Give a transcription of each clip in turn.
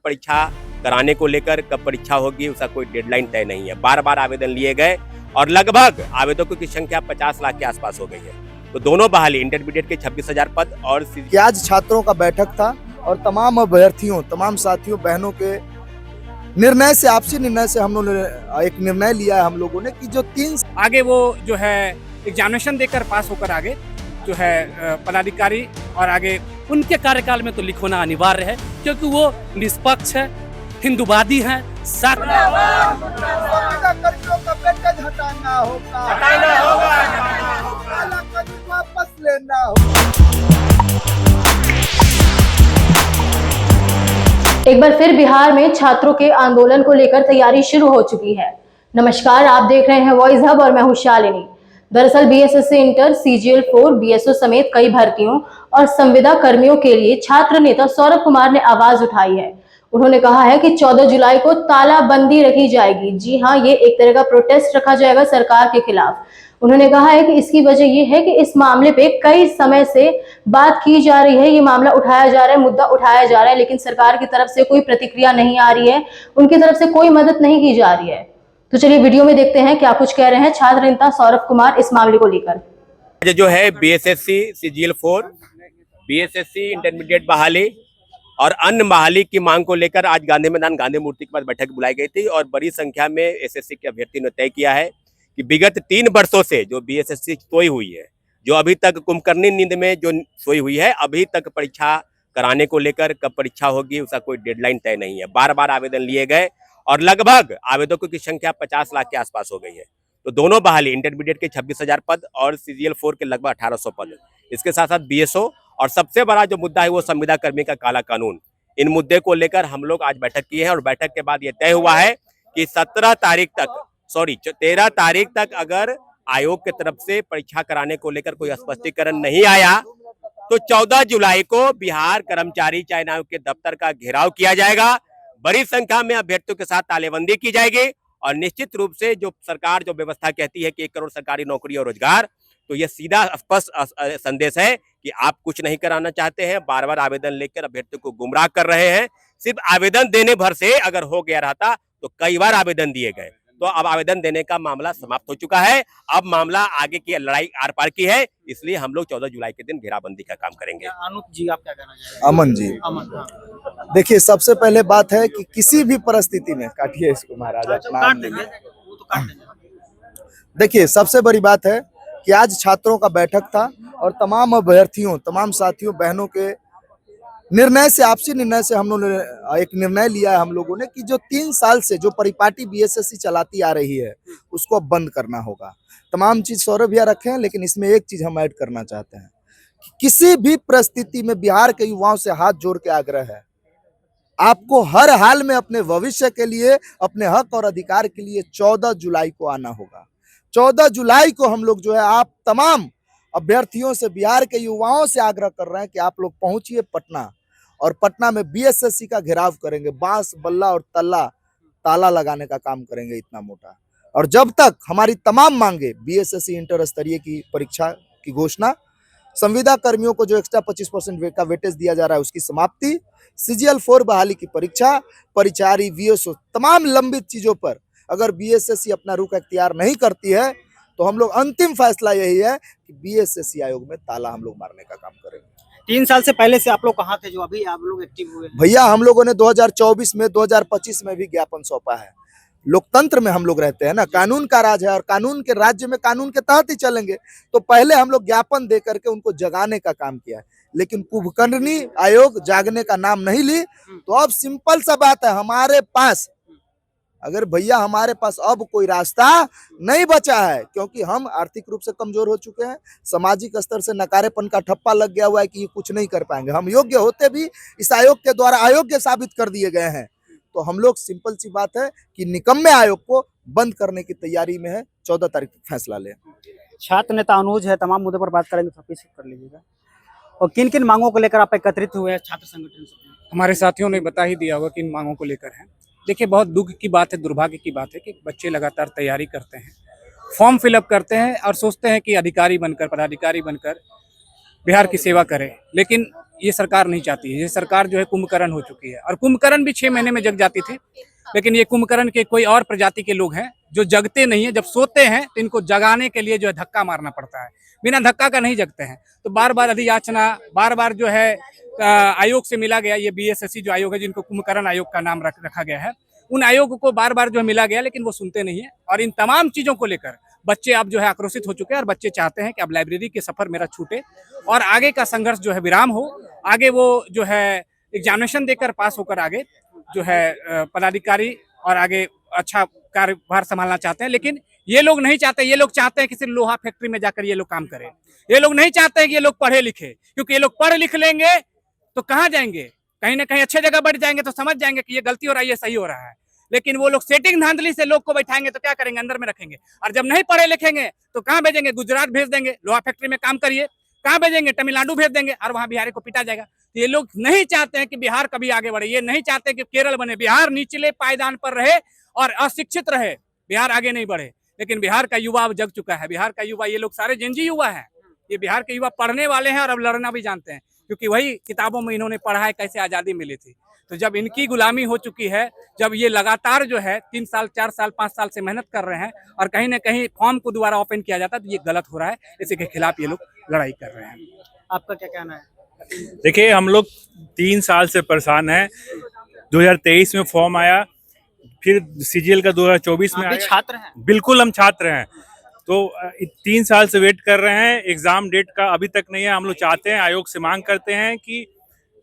परीक्षा कराने को लेकर कब परीक्षा होगी उसका कोई डेडलाइन तय नहीं है। बार बार आवेदन लिए गए और लगभग आवेदकों की संख्या 50 लाख के आसपास हो गई है। तो दोनों बहाली इंटरमीडिएट के 26,000 पद और कि आज छात्रों का बैठक था और तमाम अभ्यर्थियों, तमाम साथियों, बहनों के निर्णय से, आपसी निर्णय से हम लोगों ने एक निर्णय लिया है हम लोगों ने कि जो 3 आगे वो जो है एग्जामिनेशन देकर पास होकर आगे जो है पदाधिकारी और आगे उनके कार्यकाल में तो लिखना अनिवार्य है, क्योंकि वो निष्पक्ष है, हिंदूवादी है। वापस लेना होगा। एक बार फिर बिहार में छात्रों के आंदोलन को लेकर तैयारी शुरू हो चुकी है। नमस्कार, आप देख रहे हैं वॉइस हब और मैं हूं शालिनी। दरअसल बीएसएससी इंटर, सीजीएल 4, बीएसओ समेत कई भर्तियों और संविदा कर्मियों के लिए छात्र नेता सौरभ कुमार ने आवाज उठाई है। उन्होंने कहा है कि 14 जुलाई को तालाबंदी रखी जाएगी। जी हां, ये एक तरह का प्रोटेस्ट रखा जाएगा सरकार के खिलाफ। उन्होंने कहा है कि इसकी वजह यह है कि इस मामले पे कई समय से बात की जा रही है, ये मामला उठाया जा रहा है, मुद्दा उठाया जा रहा है, लेकिन सरकार की तरफ से कोई प्रतिक्रिया नहीं आ रही है, उनकी तरफ से कोई मदद नहीं की जा रही है। तो चलिए वीडियो में देखते हैं क्या कुछ कह रहे हैं छात्र नेता सौरभ कुमार इस मामले को लेकर। जो है बीएसएससी, सीजीएल 4, बीएसएससी इंटरमीडिएट बहाली और अन्य बहाली की मांग को लेकर आज गांधी मैदान गांधी मूर्ति के पास बैठक बुलाई गई थी और बड़ी संख्या में एसएससी के अभ्यर्थी ने तय किया है कि विगत 3 वर्षों से जो बीएसएससी सोई हुई है, जो अभी तक कुंभकर्णी नींद में जो सोई हुई है, अभी तक परीक्षा कराने को लेकर कब परीक्षा होगी उसका कोई डेडलाइन तय नहीं है। बार बार आवेदन लिए गए और लगभग आवेदकों की संख्या 50 लाख के आसपास हो गई है। तो दोनों बहाली इंटरमीडिएट के 26,000 पद और सीजीएल 4 के लगभग 1800 पद, इसके साथ साथ बीएसओ और सबसे बड़ा जो मुद्दा है वो संविदा कर्मी का काला कानून। इन मुद्दे को लेकर हम लोग आज बैठक की है और बैठक के बाद ये तय हुआ है कि 13 तारीख तक अगर आयोग की तरफ से परीक्षा कराने को लेकर कोई स्पष्टीकरण नहीं आया तो 14 जुलाई को बिहार कर्मचारी चयन आयोग के दफ्तर का घेराव किया जाएगा। बड़ी संख्या में अभ्यर्थियों के साथ तालेबंदी की जाएगी और निश्चित रूप से जो सरकार जो व्यवस्था कहती है कि 1 करोड़ सरकारी नौकरी और रोजगार, तो ये सीधा स्पष्ट संदेश है कि आप कुछ नहीं कराना चाहते हैं, बार बार आवेदन लेकर अभ्यर्थियों को गुमराह कर रहे हैं। सिर्फ आवेदन देने भर से अगर हो गया रहता तो कई बार आवेदन दिए गए, तो अब आवेदन देने का मामला समाप्त हो चुका है। अब मामला आगे की लड़ाई आर पार की है, इसलिए हम लोग 14 जुलाई के दिन घेराबंदी का काम करेंगे। अनुप जी, आप क्या कहना चाहेंगे? अमन जी, देखिए सबसे पहले बात है कि किसी भी परिस्थिति में काटिए इसको महाराज, देखिए सबसे बड़ी बात है कि आज छात्रों का बैठक था और तमाम अभ्यर्थियों, तमाम साथियों, बहनों के निर्णय से, आपसी निर्णय से हम लोगों ने एक निर्णय लिया है हम लोगों ने कि जो 3 साल से जो परिपाटी बीएसएससी चलाती आ रही है उसको अब बंद करना होगा। तमाम चीज सौरभ भैया रखे हैं, लेकिन इसमें एक चीज हम ऐड करना चाहते हैं कि किसी भी परिस्थिति में बिहार के युवाओं से हाथ जोड़ के आग्रह है, आपको हर हाल में अपने भविष्य के लिए, अपने हक और अधिकार के लिए 14 जुलाई को आना होगा। 14 जुलाई को हम लोग जो है आप तमाम अभ्यर्थियों से, बिहार के युवाओं से आग्रह कर रहे हैं कि आप लोग पहुंचिए पटना और पटना में बीएसएससी का घेराव करेंगे, बांस, बल्ला और ताला लगाने का काम करेंगे इतना मोटा। और जब तक हमारी तमाम मांगे, बीएसएससी इंटर स्तरीय की परीक्षा की घोषणा, संविदा कर्मियों को जो एक्स्ट्रा 25% का वेटेज दिया जा रहा है उसकी समाप्ति, सीजीएल 4 बहाली की परीक्षा, परिचारी, वीएसओ, तमाम लंबित चीजों पर अगर बीएसएससी अपना रुख अख्तियार नहीं करती है तो हम लोग अंतिम फैसला यही है कि बीएसएससी आयोग में ताला हम लोग मारने का काम करेंगे। 3 साल से पहले से आप लोग कहाँ थे जो अभी आप लोग एक्टिव हुए? भैया हम लोगों ने 2024 में, 2025 में भी ज्ञापन सौंपा है। लोकतंत्र में हम लोग रहते हैं ना, कानून का राज है और कानून के राज्य में कानून के तहत ही चलेंगे। तो पहले हम लोग ज्ञापन दे करके उनको जगाने का काम किया है, लेकिन कुंभकर्णी आयोग जागने का नाम नहीं ली। तो अब सिंपल सा बात है, हमारे पास अगर भैया हमारे पास अब कोई रास्ता नहीं बचा है, क्योंकि हम आर्थिक रूप से कमजोर हो चुके हैं, सामाजिक स्तर से नकारेपन का ठप्पा लग गया हुआ है कि ये कुछ नहीं कर पाएंगे। हम योग्य होते भी इस आयोग के द्वारा अयोग्य साबित कर दिए गए हैं। तो हम लोग सिंपल सी बात है कि निकम्मे आयोग को बंद करने की तैयारी में है। 14 तारीख को फैसला लें। छात्र नेता अनुज है, तमाम मुद्दों पर बात करेंगे, तो पीछे कर लीजिएगा। और किन किन मांगों को लेकर आप एकत्रित हुए हैं छात्र संगठन से? हमारे साथियों ने बता ही दिया होगा किन मांगों को लेकर है। देखिए, बहुत दुख की बात है, दुर्भाग्य की बात है कि बच्चे लगातार तैयारी करते हैं, फॉर्म फिलअप करते हैं और सोचते हैं कि अधिकारी बनकर, पदाधिकारी बनकर बिहार की सेवा करें, लेकिन ये सरकार नहीं चाहती है। ये सरकार जो है कुंभकर्ण हो चुकी है, और कुंभकर्ण भी 6 महीने में जग जाती थी, लेकिन ये कुंभकर्ण के कोई और प्रजाति के लोग हैं जो जगते नहीं है। जब सोते हैं तो इनको जगाने के लिए जो है धक्का मारना पड़ता है, बिना धक्का का नहीं जगते हैं। तो बार बार अधियाचना, बार बार जो है आयोग से मिला गया, ये BSSC जो आयोग है जिनको कुंभकर्ण आयोग का नाम रखा गया है, उन आयोग को बार बार जो मिला गया, लेकिन वो सुनते नहीं है। और इन तमाम चीजों को लेकर बच्चे अब जो है आक्रोशित हो चुके हैं, और बच्चे चाहते हैं कि अब लाइब्रेरी के सफर मेरा छूटे और आगे का संघर्ष जो है विराम हो। आगे वो जो है एग्जामिनेशन देकर पास होकर आगे जो है पदाधिकारी और आगे अच्छा कार्यभार संभालना चाहते हैं। लेकिन ये लोग नहीं चाहते। ये लोग चाहते हैं कि सिर्फ लोहा फैक्ट्री में जाकर ये लोग काम करें। ये लोग नहीं चाहते हैं कि ये लोग पढ़े लिखे, क्योंकि ये लोग पढ़ लिख लेंगे तो कहाँ जाएंगे, कहीं ना कहीं अच्छे जगह बैठ जाएंगे तो समझ जाएंगे कि ये गलती हो रहा है, ये सही हो रहा है। लेकिन वो लोग सेटिंग धांधली से लोग को बैठाएंगे तो क्या करेंगे, अंदर में रखेंगे। और जब नहीं पढ़े लिखेंगे तो कहाँ भेजेंगे, गुजरात भेज देंगे, लोहा फैक्ट्री में काम करिए। कहाँ भेजेंगे, तमिलनाडु भेज देंगे, और वहाँ बिहारी को पीटा जाएगा। तो ये लोग नहीं चाहते हैं कि बिहार कभी आगे बढ़े। ये नहीं चाहते कि केरल बने, बिहार निचले पायदान पर रहे और अशिक्षित रहे, बिहार आगे नहीं बढ़े। लेकिन बिहार का युवा अब जग चुका है। बिहार का युवा, ये लोग सारे जेनजी युवा हैं। ये बिहार के युवा पढ़ने वाले हैं और अब लड़ना भी जानते हैं, क्योंकि वही किताबों में इन्होंने पढ़ा है कैसे आज़ादी मिली थी। तो जब इनकी गुलामी हो चुकी है, जब ये लगातार जो है 3 साल 4 साल 5 साल से मेहनत कर रहे हैं और कहीं ना कहीं फॉर्म को दोबारा ओपन किया जाता है, तो ये गलत हो रहा है। इसी के खिलाफ ये लोग लड़ाई कर रहे हैं। आपका क्या कहना है? देखिए, हम लोग 3 साल से परेशान हैं। 2023 में फॉर्म आया, फिर CGL का 2024 में आया। छात्र हैं? बिल्कुल, हम छात्र हैं। तो 3 साल से वेट कर रहे हैं, एग्जाम डेट का अभी तक नहीं है। हम लोग चाहते हैं, आयोग से मांग करते हैं कि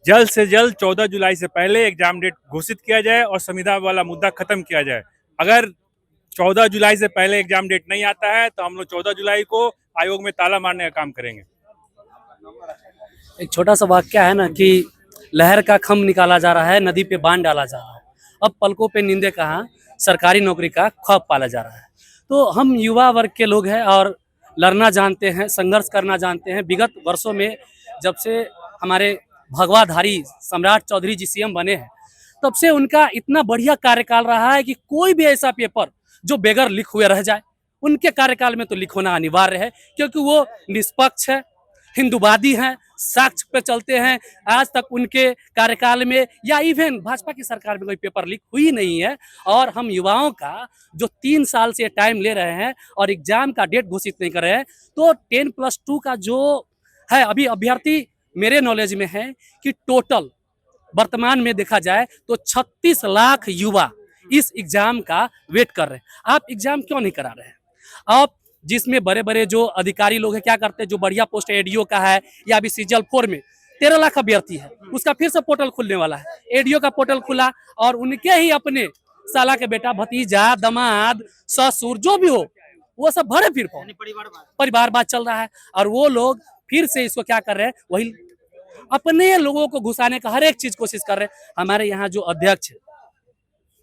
जल्द से जल्द 14 जुलाई से पहले एग्जाम डेट घोषित किया जाए और संविधान वाला मुद्दा खत्म किया जाए। अगर 14 जुलाई से पहले एग्जाम डेट नहीं आता है तो हम लोग 14 जुलाई को आयोग में ताला मारने का काम करेंगे। एक छोटा सा वाक्य है ना कि लहर का खम निकाला जा रहा है, नदी पे बांध डाला जा रहा है। अब पलकों पे नींदे कहाँ, सरकारी नौकरी का ख्वाब पाला जा रहा है। तो हम युवा वर्ग के लोग हैं और लड़ना जानते हैं, संघर्ष करना जानते हैं। विगत वर्षों में जब से हमारे भगवाधारी सम्राट चौधरी जी CM बने हैं, तब से उनका इतना बढ़िया कार्यकाल रहा है कि कोई भी ऐसा पेपर जो बेगर लीक हुए रह जाए, उनके कार्यकाल में तो लीक होना अनिवार्य है, क्योंकि वो निष्पक्ष है, हिंदूवादी हैं, साक्ष्य पे चलते हैं। आज तक उनके कार्यकाल में या इवन भाजपा की सरकार में कोई पेपर लीक हुई नहीं है। और हम युवाओं का जो 3 साल से टाइम ले रहे हैं और एग्जाम का डेट घोषित नहीं कर रहे हैं, तो 10+2 का जो है अभी अभ्यर्थी मेरे नॉलेज में है कि टोटल वर्तमान में देखा जाए तो 36 लाख युवा इस एग्जाम का वेट कर रहे हैं। आप एग्जाम क्यों नहीं करा रहे हैं? आप जिसमें बड़े बड़े जो अधिकारी लोग हैं क्या करते हैं, जो बढ़िया पोस्ट ADO का है या अभी CGL 4 में 13 लाख अभ्यर्थी है, उसका फिर से पोर्टल खुलने वाला है। ADO का पोर्टल खुला और उनके ही अपने साला के बेटा, भतीजा, दमाद, ससुर जो भी हो, वो सब भरे फिर परिवारवाद चल रहा है। और वो लोग फिर से इसको क्या कर रहे हैं, वही अपने लोगों को घुसाने का हर एक चीज कोशिश कर रहे हैं। हमारे यहाँ जो अध्यक्ष है,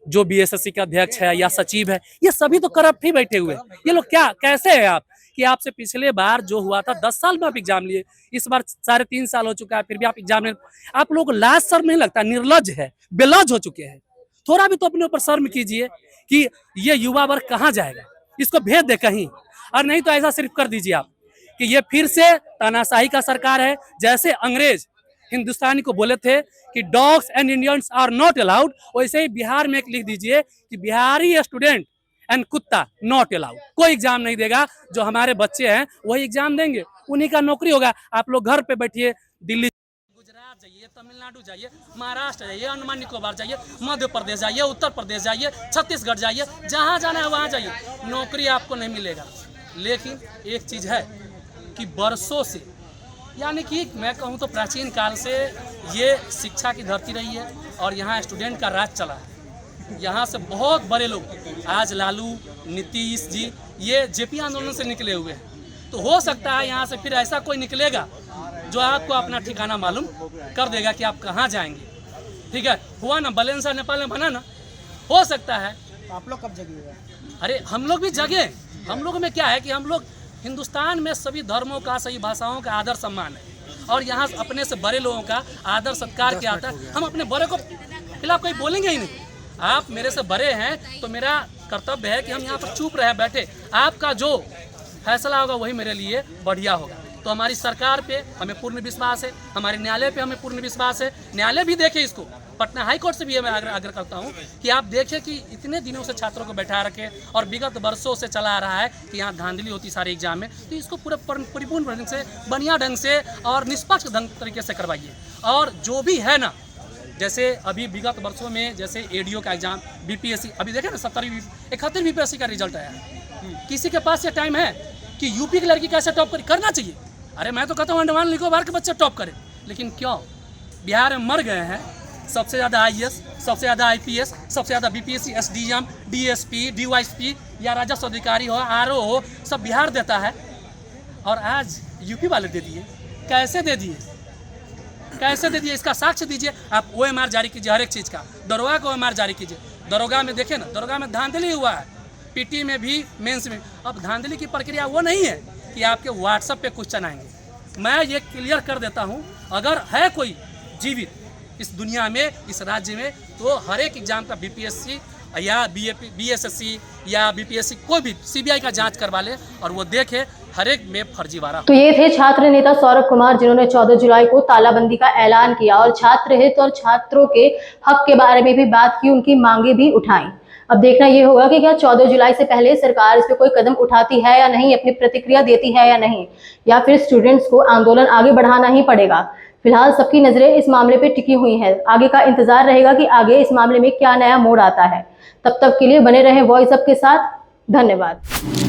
जो BSSC का अध्यक्ष है या सचिव है, ये सभी तो करप्ट ही बैठे हुए हैं। ये लोग क्या, कैसे है आप कि आपसे पिछले बार जो हुआ था 10 साल में आप एग्जाम लिए, इस बार 3.5 साल हो चुका है, फिर भी आप एग्जाम में, आप लोग लाज शर्म नहीं लगता, निर्लज है, बेलज हो चुके हैं। थोड़ा भी तो अपने ऊपर शर्म कीजिए कि ये युवा वर्ग कहाँ जाएगा, इसको भेज दे कहीं। और नहीं तो ऐसा सिर्फ कर दीजिए आप कि ये फिर से तानाशाही का सरकार है। जैसे अंग्रेज हिंदुस्तानी को बोले थे कि dogs and Indians are not allowed, वैसे ही बिहार में एक लिख दीजिए कि बिहारी स्टूडेंट एंड कुत्ता नॉट अलाउड। कोई एग्जाम नहीं देगा, जो हमारे बच्चे हैं वही एग्जाम देंगे, उन्हीं का नौकरी होगा। आप लोग घर पे बैठिए, दिल्ली, गुजरात जाइए, तमिलनाडु जाइए, महाराष्ट्र जाइए, अंडमान निकोबार जाइए, मध्य प्रदेश जाइए, उत्तर प्रदेश जाइए, छत्तीसगढ़ जाइए, जहाँ जाना है वहाँ जाइए, नौकरी आपको नहीं मिलेगा। लेकिन एक चीज़ है कि बरसों से, यानी कि मैं कहूँ तो प्राचीन काल से ये शिक्षा की धरती रही है और यहाँ स्टूडेंट का राज चला है। यहाँ से बहुत बड़े लोग, आज लालू, नीतीश जी, ये JP आंदोलन से निकले हुए हैं। तो हो सकता है यहाँ से फिर ऐसा कोई निकलेगा जो आपको अपना ठिकाना मालूम कर देगा कि आप कहाँ जाएंगे। ठीक है, हुआ ना, बलेंसा नेपाल में बना ना, हो सकता है। आप लोग कब जगेगा? अरे हम लोग भी जगे। हम लोग में क्या है कि हम लोग हिंदुस्तान में सभी धर्मों का, सभी भाषाओं का आदर सम्मान है और यहाँ अपने से बड़े लोगों का आदर सत्कार किया जाता है। हम अपने बड़े को खिलाफ कोई बोलेंगे ही नहीं। आप मेरे से बड़े हैं तो मेरा कर्तव्य है कि हम यहाँ पर चुप रहे बैठे। आपका जो फैसला होगा वही मेरे लिए बढ़िया होगा। तो हमारी सरकार पे हमें पूर्ण विश्वास है, हमारे न्यायालय पे हमें पूर्ण विश्वास है। न्यायालय भी देखे इसको, पटना हाई कोर्ट से भी मैं आग्रह करता हूँ कि आप देखें कि इतने दिनों से छात्रों को बैठा रखे और विगत वर्षों से चला आ रहा है कि यहाँ धांधली होती सारे एग्जाम में, तो इसको पूरे परिपूर्ण ढंग से, बढ़िया ढंग से और निष्पक्ष तरीके से करवाइए। और जो भी है ना, जैसे अभी विगत वर्षों में जैसे एडीओ का एग्जाम, बीपीएससी, अभी देखें ना 71 बीपीएससी का रिजल्ट आया है। किसी के पास ये टाइम है कि यूपी की लड़की कैसे टॉप करना चाहिए? अरे मैं तो कहता हूँ अंडमान निकोबार के बच्चे टॉप करें, लेकिन क्यों बिहार में मर गए हैं? सबसे ज़्यादा आईएएस, सबसे ज़्यादा आईपीएस, सबसे ज़्यादा बीपीएससी, एसडीएम, डीएसपी, डीवाईएसपी या राजस्व अधिकारी हो, आरओ हो, सब बिहार देता है और आज यूपी वाले दे दिए। कैसे दे दिए? कैसे दे दिए? इसका साक्ष्य दीजिए। आप ओएमआर जारी कीजिए हर एक चीज़ का, दरोगा का ओएमआर जारी कीजिए। दरोगा में देखें ना, दरोगा में धांधली हुआ है, पीटी में भी, मेंस में। अब धांधली की प्रक्रिया वो नहीं है कि आपके व्हाट्सएप पे क्वेश्चन आएंगे। मैं ये क्लियर कर देता हूँ, अगर है कोई जीवित इस दुनिया में, इस राज्य में, तो हर एक एग्जाम का बीपीएससी या बीएसएससी या बीपीएससी कोई भी सीबीआई का जांच करवा ले और वो देखे हर एक में फर्जीवाड़ा। तो ये थे छात्र नेता सौरभ कुमार, जिन्होंने 14 जुलाई को तालाबंदी का ऐलान किया और छात्र हित और छात्रों के हक के बारे में भी बात की, उनकी मांगे भी उठाई। अब देखना ये होगा कि क्या 14 जुलाई से पहले सरकार इस पे कोई कदम उठाती है या नहीं, अपनी प्रतिक्रिया देती है या नहीं, या फिर स्टूडेंट्स को आंदोलन आगे बढ़ाना ही पड़ेगा। फिलहाल सबकी नजरें इस मामले पे टिकी हुई हैं। आगे का इंतजार रहेगा कि आगे इस मामले में क्या नया मोड़ आता है। तब तक के लिए बने रहें वॉइस अप के साथ। धन्यवाद।